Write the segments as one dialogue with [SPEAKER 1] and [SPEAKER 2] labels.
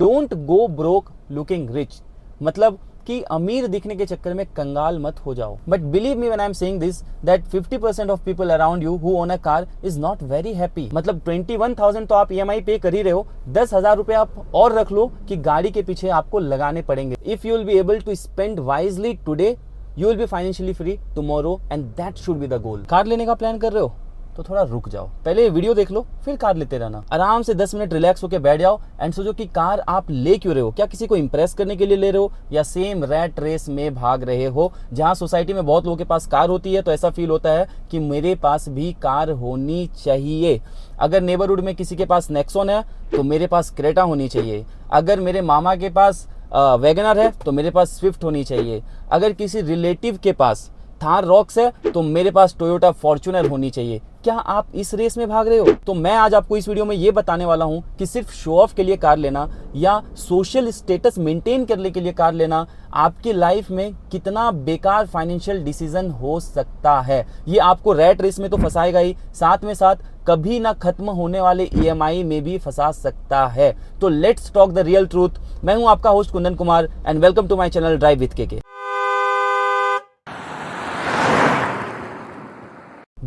[SPEAKER 1] Don't go broke looking rich, मतलब कि अमीर दिखने के चक्कर में कंगाल मत हो जाओ। But believe me when I am saying this that 50% of people around you who own a car is not very happy. मतलब 21,000 तो आप ईएमआई पे कर ही रहे हो, 10,000 रुपए आप और रख लो कि गाड़ी के पीछे आपको लगाने पड़ेंगे। If you will be able to spend wisely today, you will be financially free tomorrow, and that should be the goal. Car लेने का प्लान कर रहे हो तो थोड़ा रुक जाओ, पहले वीडियो देख लो, फिर कार लेते रहना। आराम से 10 मिनट रिलैक्स होकर बैठ जाओ एंड सोचो कि कार आप ले क्यों रहे हो। क्या किसी को इंप्रेस करने के लिए ले रहे हो, या सेम रैट रेस में भाग रहे हो जहां सोसाइटी में बहुत लोगों के पास कार होती है तो ऐसा फील होता है कि मेरे पास भी कार होनी चाहिए। अगर नेबरहुड में किसी के पास नेक्सॉन है तो मेरे पास क्रेटा होनी चाहिए। अगर मेरे मामा के पास वैगनर है तो मेरे पास स्विफ्ट होनी चाहिए। अगर किसी रिलेटिव के पास थार रॉक्स है तो मेरे पास टोयोटा फॉर्च्यूनर होनी चाहिए। क्या आप इस रेस में भाग रहे हो? तो मैं आज आपको इस वीडियो में ये बताने वाला हूं कि सिर्फ शो ऑफ के लिए कार लेना या सोशल स्टेटस मेंटेन करने के लिए कार लेना आपकी लाइफ में कितना बेकार फाइनेंशियल डिसीजन हो सकता है। ये आपको रैट रेस में तो फंसाएगा ही, साथ में साथ कभी ना खत्म होने वाले ईएमआई में भी फंसा सकता है। तो let's talk the real truth. मैं हूं आपका host Kundan Kumar and welcome to my channel drive with KK.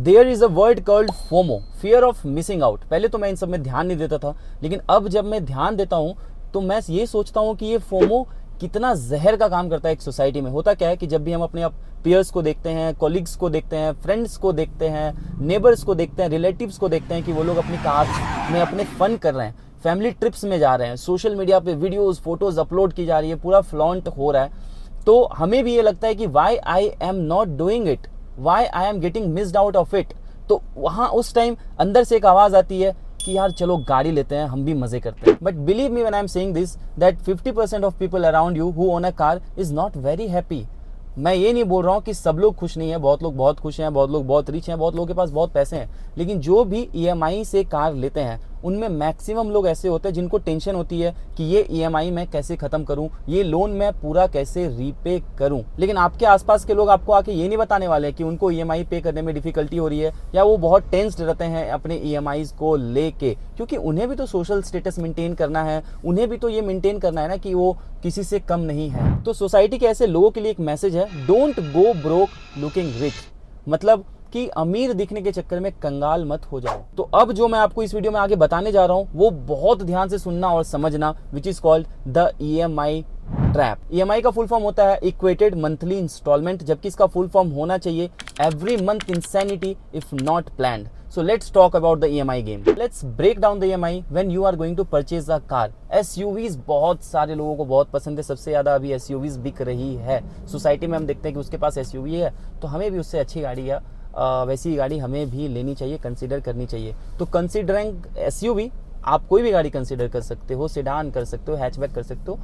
[SPEAKER 1] There is a word called FOMO, fear of missing out। पहले तो मैं इन सब में ध्यान नहीं देता था, लेकिन अब जब मैं ध्यान देता हूँ तो मैं ये सोचता हूँ कि ये FOMO कितना जहर का काम करता है एक सोसाइटी में। होता क्या है कि जब भी हम अपने पीयर्स को देखते हैं, कॉलीग्स को देखते हैं, फ्रेंड्स को देखते हैं, नेबर्स को देखते हैं, रिलेटिव्स को देखते हैं कि वो लोग अपनी कार में अपने फन कर रहे हैं, फैमिली ट्रिप्स में जा रहे हैं, सोशल मीडिया पे वीडियोज़ फोटोज़ अपलोड की जा रही है, पूरा फ्लॉन्ट हो रहा है, तो हमें भी ये लगता है कि why I am not doing it, why I am getting missed out of it. तो वहाँ उस टाइम अंदर से एक आवाज़ आती है कि यार चलो गाड़ी लेते हैं, हम भी मजे करते हैं। But believe me when I am saying this that 50% of people around you who own a car is not very happy. मैं ये नहीं बोल रहा हूँ कि सब लोग खुश नहीं है, बहुत लोग बहुत खुश हैं, बहुत लोग बहुत रिच हैं, बहुत लोगों के पास बहुत पैसे हैं, लेकिन जो भी ईएमआई से कार लेते हैं उनमें मैक्सिमम लोग ऐसे होते हैं जिनको टेंशन होती है कि ये ईएमआई मैं कैसे खत्म करूं, ये लोन मैं पूरा कैसे रीपे करूं। लेकिन आपके आसपास के लोग आपको आके ये नहीं बताने वाले कि उनको ईएमआई पे करने में डिफिकल्टी हो रही है या वो बहुत टेंस्ड रहते हैं अपने ईएमआईज को लेके, क्योंकि उन्हें भी तो सोशल स्टेटस मेंटेन करना है, उन्हें भी तो ये मेंटेन करना है ना कि वो किसी से कम नहीं है। तो सोसाइटी के ऐसे लोगों के लिए एक मैसेज है, don't go broke looking rich, मतलब कि अमीर दिखने के चक्कर में कंगाल मत हो जाओ। तो अब जो मैं आपको इस वीडियो में आगे बताने जा रहा हूं वो बहुत ध्यान से सुनना और समझना, which is called the EMI trap. EMI का फुल फॉर्म होता है इक्वेटेड मंथली इंस्टॉलमेंट, जबकि इसका फुल फॉर्म होना चाहिए every month insanity if not planned. So let's talk about the EMI game. Let's break down the EMI when you are going to purchase a car. SUVs बहुत सारे लोगों को बहुत पसंद है, सबसे ज़्यादा अभी SUVs बिक रही है सोसाइटी में। हम देखते हैं कि उसके पास SUV है तो हमें भी उससे अच्छी गाड़ी है, वैसी गाड़ी हमें भी लेनी चाहिए, कंसीडर करनी चाहिए। तो कंसीडरिंग SUV आप कोई भी गाड़ी कंसीडर कर सकते हो, सेडान कर सकते हो, हैचबैक कर सकते हो,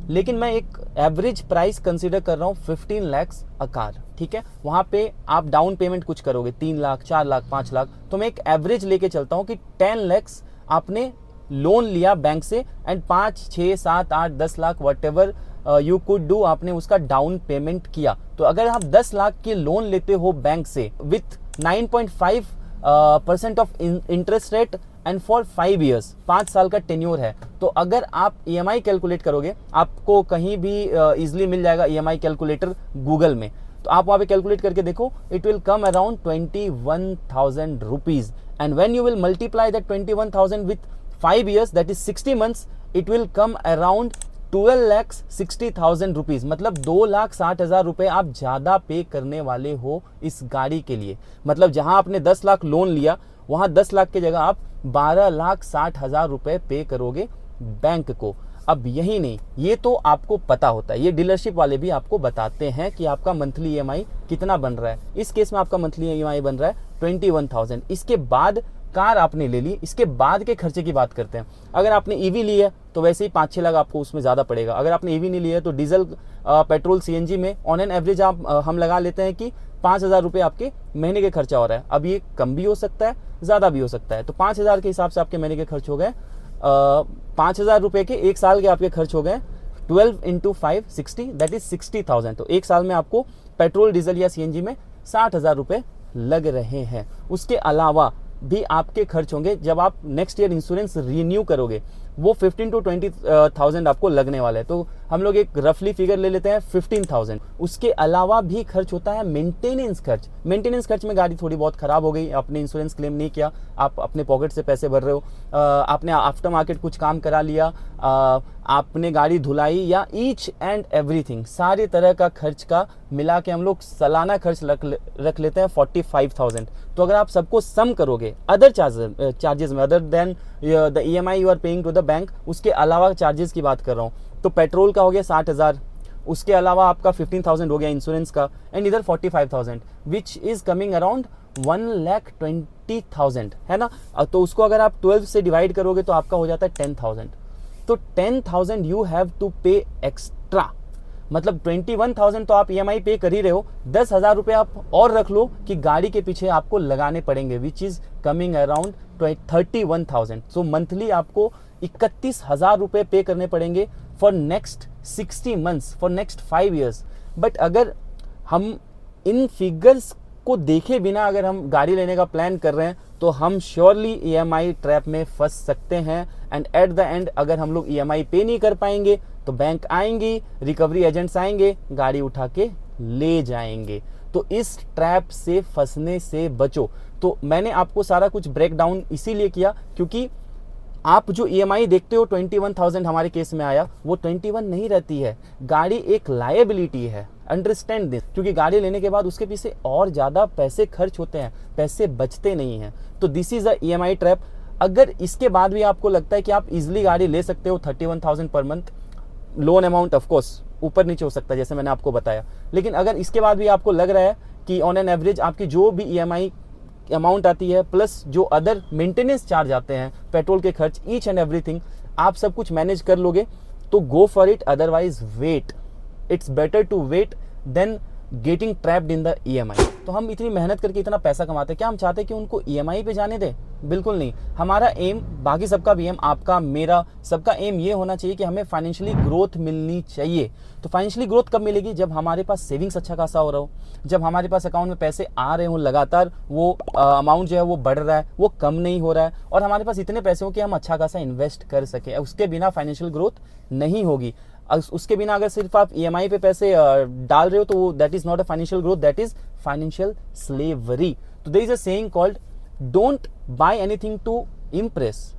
[SPEAKER 1] लेकिन मैं एक एवरेज प्राइस कंसीडर कर रहा हूँ 15 लाख अ कार। ठीक है, वहाँ पे आप डाउन पेमेंट कुछ करोगे 3 लाख, 4 लाख, 5 लाख, तो मैं एक एवरेज लेके चलता हूँ कि 10 लाख आपने लोन लिया बैंक से and 5, 6, 7, 8, 10 lakh what ever you could do, आपने उसका डाउन पेमेंट किया। तो अगर आप 10 लाख की लोन लेते हो बैंक से with 9.5% of interest rate and for 5 years, 5 साल का टेन्योर है, तो अगर आप ईएमआई कैलकुलेट करोगे, आपको कहीं भी इजिली मिल जाएगा ईएमआई कैलकुलेटर गूगल में, तो आप वहाँ पे कैलकुलेट करके देखो, it will come around 21,000 rupees and when you will multiply that 21,000 with 5 years that is 60 months, it will come around 12,60,000 rupees, मतलब 2,60,000 रुपए आप ज्यादा पे करने वाले हो इस गाड़ी के लिए। मतलब जहां आपने 10 लाख लोन लिया वहां 10 लाख की जगह आप 12,60,000 रुपए पे करोगे बैंक को। अब यही नहीं, ये तो आपको पता होता है, ये डीलरशिप वाले भी आपको बताते हैं कि आपका मंथली ईएमआई कितना बन रहा है। इस केस में आपका मंथली ईएमआई बन रहा है 21,000। इसके बाद कार आपने ले ली, इसके बाद के खर्चे की बात करते हैं। अगर आपने ईवी ली है तो वैसे ही 5-6 लाख आपको उसमें ज़्यादा पड़ेगा। अगर आपने ईवी नहीं ली है तो डीजल, पेट्रोल, सीएनजी में ऑन एन एवरेज हम लगा लेते हैं कि 5,000 रुपये आपके महीने के खर्चा हो रहा है। अब ये कम भी हो सकता है, ज़्यादा भी हो सकता है। तो 5,000 के हिसाब से आपके महीने के खर्च हो गए, 5,000 रुपये के एक साल के आपके खर्च हो गए 12 × 5 60, दैट इज 60,000। तो एक साल में आपको पेट्रोल, डीजल या सीएनजी में 60,000 रुपये लग रहे हैं। उसके अलावा भी आपके खर्च होंगे जब आप नेक्स्ट ईयर इंश्योरेंस रिन्यू करोगे। वो 15 to 20,000 आपको लगने वाला है। तो हम लोग एक रफली फिगर ले लेते हैं 15,000। उसके अलावा भी खर्च होता है मेंटेनेंस खर्च। मेंटेनेंस खर्च में गाड़ी थोड़ी बहुत खराब हो गई, आपने इंश्योरेंस क्लेम नहीं किया, आप अपने पॉकेट से पैसे भर रहे हो, आपने आफ्टर मार्केट कुछ काम करा लिया, आपने गाड़ी धुलाई, या ईच एंड एवरीथिंग, सारे तरह का खर्च का मिला के हम लोग सालाना खर्च रख लेते हैं 45,000। तो अगर आप सबको सम करोगे अदर चार्जेस में, other than the EMI you are paying to the bank, उसके अलावा चार्जेस की बात कर रहा हूँ, तो पेट्रोल का हो गया 60,000, उसके अलावा आपका 15,000 हो गया इंश्योरेंस का, एंड इधर 45,000 विच इज कमिंग अराउंड 1,20,000, है ना। तो उसको अगर आप 12 से डिवाइड करोगे तो आपका हो जाता है 10,000। तो 10,000 यू हैव टू पे एक्स्ट्रा, मतलब 21,000 तो आप EMI पे कर ही रहे हो, 10,000 रुपये आप और रख लो कि गाड़ी के पीछे आपको लगाने पड़ेंगे, which is coming around 31,000। So monthly आपको 31,000 रुपये पे करने पड़ेंगे for next 60 months, for next 5 years। But अगर हम इन फिगर्स को देखे बिना अगर हम गाड़ी लेने का प्लान कर रहे हैं तो हम श्योरली EMI ट्रैप में फंस सकते हैं, एंड एट द एंड अगर हम लोग EMI पे नहीं कर पाएंगे तो बैंक आएंगी, रिकवरी एजेंट्स आएंगे, गाड़ी उठा के ले जाएंगे। तो इस ट्रैप से फंसने से बचो। तो मैंने आपको सारा कुछ ब्रेक डाउन इसीलिए किया क्योंकि आप जो EMI देखते हो 21,000 हमारे केस में आया, वो 21 नहीं रहती है, गाड़ी एक लायबिलिटी है, अंडरस्टैंड दिस। क्योंकि गाड़ी लेने के बाद उसके पीछे और ज़्यादा पैसे खर्च होते हैं, पैसे बचते नहीं हैं। तो this is a EMI trap. अगर इसके बाद भी आपको लगता है कि आप इजिली गाड़ी ले सकते हो 31,000 per month, loan amount of course ऊपर नीचे हो सकता है जैसे मैंने आपको बताया, लेकिन अगर इसके बाद भी आपको लग रहा है कि ऑन एन एवरेज आपकी जो भी EMI अमाउंट आती है प्लस जो अदर मेंटेनेंस चार्ज आते हैं, पेट्रोल के खर्च, ईच एंड एवरीथिंग, आप सब कुछ मैनेज कर लोगे तो go for it, otherwise wait. It's better to wait than getting trapped in the EMI। तो हम इतनी मेहनत करके इतना पैसा कमाते हैं, क्या हम चाहते हैं कि उनको EMI पे जाने दें? बिल्कुल नहीं। हमारा एम, बाकी सबका भी एम, आपका मेरा सबका एम ये होना चाहिए कि हमें फाइनेंशियली ग्रोथ मिलनी चाहिए। तो फाइनेंशियली ग्रोथ कब मिलेगी? जब हमारे पास सेविंग्स अच्छा खासा हो रहा हो, जब हमारे पास अकाउंट में पैसे आ रहे हो, लगातार वो अमाउंट जो है वो बढ़ रहा है, वो कम नहीं हो रहा है, और हमारे पास इतने पैसे हो कि हम अच्छा खासा इन्वेस्ट कर सकें। उसके बिना फाइनेंशियल ग्रोथ नहीं होगी। उसके बिना अगर सिर्फ आप EMI पे पैसे डाल रहे हो तो that is not a financial growth, that is financial slavery. तो there is a saying called don't buy anything to impress,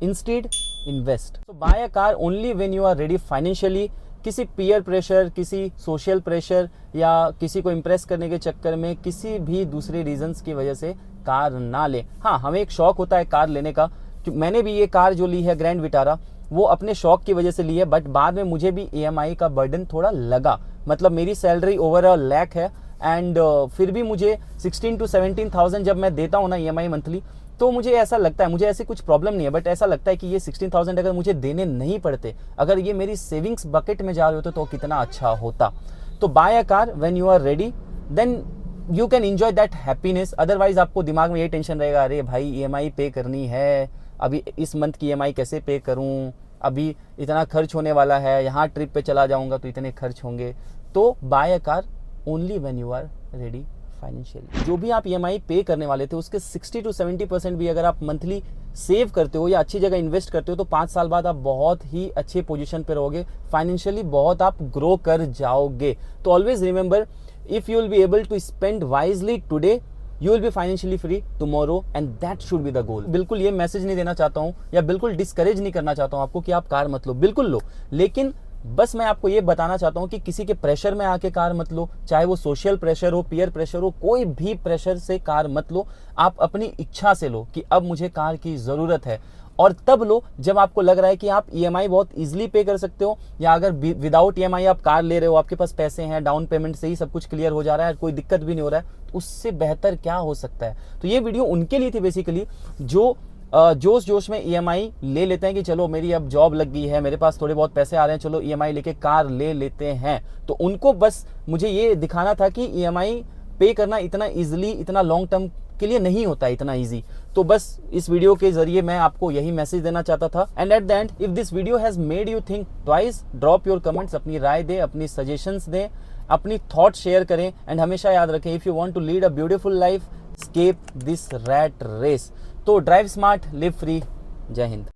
[SPEAKER 1] instead invest. तो buy a car only when you are ready financially. किसी peer pressure, किसी social pressure या किसी को impress करने के चक्कर में, किसी भी दूसरे रीजंस की वजह से कार ना ले। हाँ, हमें एक शौक होता है कार लेने का। मैंने भी ये कार जो ली है ग्रैंड विटारा, वो अपने शौक की वजह से ली है, बट बाद में मुझे भी EMI का बर्डन थोड़ा लगा। मतलब मेरी सैलरी ओवर अ लाख है, एंड फिर भी मुझे 16 to 17,000 जब मैं देता हूँ ना EMI मंथली, तो मुझे ऐसा लगता है, मुझे ऐसी कुछ प्रॉब्लम नहीं है, बट ऐसा लगता है कि ये 16,000 अगर मुझे देने नहीं पड़ते, अगर ये मेरी सेविंग्स बकेट में जा रहे होते तो कितना अच्छा होता। तो buy a car when you are ready, then you can enjoy that happiness. Otherwise आपको दिमाग में ये टेंशन रहेगा, अरे भाई EMI पे करनी है, अभी इस मंथ की EMI कैसे पे करूं, अभी इतना खर्च होने वाला है, यहाँ ट्रिप पे चला जाऊंगा तो इतने खर्च होंगे। तो buy a car only when you are ready financially. जो भी आप EMI पे करने वाले थे उसके 60 to 70% भी अगर आप मंथली सेव करते हो या अच्छी जगह इन्वेस्ट करते हो तो 5 साल बाद आप बहुत ही अच्छे पोजीशन पे रहोगे, फाइनेंशियली बहुत आप ग्रो कर जाओगे। तो always remember, if you will be able to spend wisely today, you will be financially free tomorrow, and that should be the goal. बिल्कुल ये मैसेज नहीं देना चाहता हूँ या बिल्कुल डिस्करेज नहीं करना चाहता हूँ आपको कि आप कार मत लो, बिल्कुल लो, लेकिन बस मैं आपको ये बताना चाहता हूँ कि किसी के प्रेशर में आके कार मत लो, चाहे वो सोशल प्रेशर हो, पीयर प्रेशर हो, कोई भी प्रेशर से कार मत लो। आप अपनी इच्छा से लो कि अब मुझे कार की ज़रूरत है, और तब लो जब आपको लग रहा है कि आप EMI बहुत इजीली पे कर सकते हो, या अगर विदाउट EMI आप कार ले रहे हो, आपके पास पैसे हैं, डाउन पेमेंट से ही सब कुछ क्लियर हो जा रहा है, कोई दिक्कत भी नहीं हो रहा है, उससे बेहतर क्या हो सकता है। तो ये वीडियो उनके लिए थी बेसिकली जो जोश जोश में EMI ले लेते हैं कि चलो मेरी अब जॉब लग गई है, मेरे पास थोड़े बहुत पैसे आ रहे हैं, चलो EMI लेके कार ले लेते हैं। तो उनको बस मुझे ये दिखाना था कि EMI पे करना इतना इजीली, इतना लॉन्ग टर्म के लिए नहीं होता है इतना इजी। तो बस इस वीडियो के जरिए मैं आपको यही मैसेज देना चाहता था। And at the end, if this video has made you think twice, drop your comments, अपनी राय दें, अपनी सजेशंस दें, अपनी थॉट शेयर करें, एंड हमेशा याद रखें, if you want to lead a beautiful life, escape this rat race. तो ड्राइव स्मार्ट, लिव फ्री। जय हिंद।